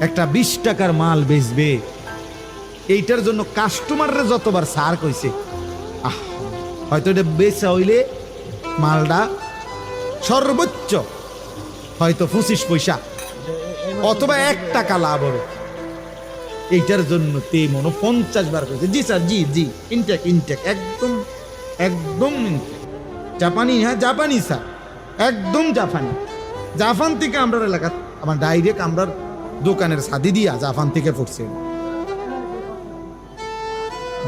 একটা 20 টাকার মাল বেচবে, এইটার জন্য কাস্টমাররা যতবার সার কইছে, হয়তো এটা বেচা হইলে মালটা সর্বোচ্চ হয়তো 25 পয়সা অথবা 1 টাকা লাভ হবে। এইটার জন্য তে মনে 50 বার কইছে, জি স্যার, জি জি, ইনটেক ইনটেক, একদম একদম ইনটেক, জাপানি, হ্যাঁ জাপানি স্যার, একদম জাপানি। জাপান থেকে আমরা এলাকা, আমার ডাইরেক্ট আমরা দোকানের সাদি দিয়া জাপান থেকে পড়ছে,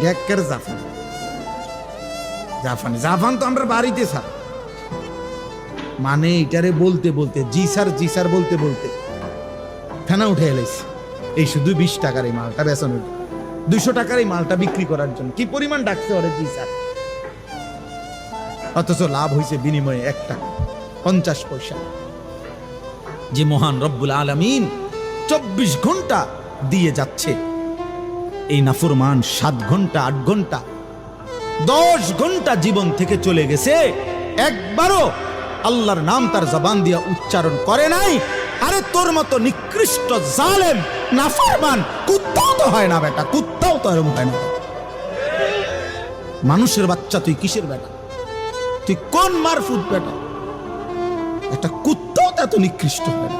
ডেকের জাপান, জাপানি জাপান তো আমরা বাড়িতে স্যার। মানে এটারে বলতে বলতে জি স্যার বলতে বলতে ফেনা উঠে এলাইছে। এই শুধু 20 টাকার এই মালটা বেচন, 200 টাকার এই মালটা বিক্রি করার জন্য কি পরিমাণ ডাকছে ওরে জি স্যার, অথচ লাভ হয়েছে বিনিময়ে 1 টাকা 50 পয়সা। যে মহান রব্বুল আলামিন 24 ঘন্টা দিয়ে যাচ্ছে, এই নাফরমান 7 ঘন্টা 8 ঘন্টা 10 ঘন্টা জীবন থেকে চলে গেছে, একবারও আল্লাহর নাম তার জবান দিয়া উচ্চারণ করে নাই। আরে তোর মতো নিকৃষ্ট জালেম নাফরমান কুত্তাও তো হয় না বেটা, কুত্তাও তো এরকম হয় না। মানুষের বাচ্চা তুই কিসের বেটা, তুই কোন মারফুট বেটা? একটা কুত্তাও তো এত নিকৃষ্ট হয় না।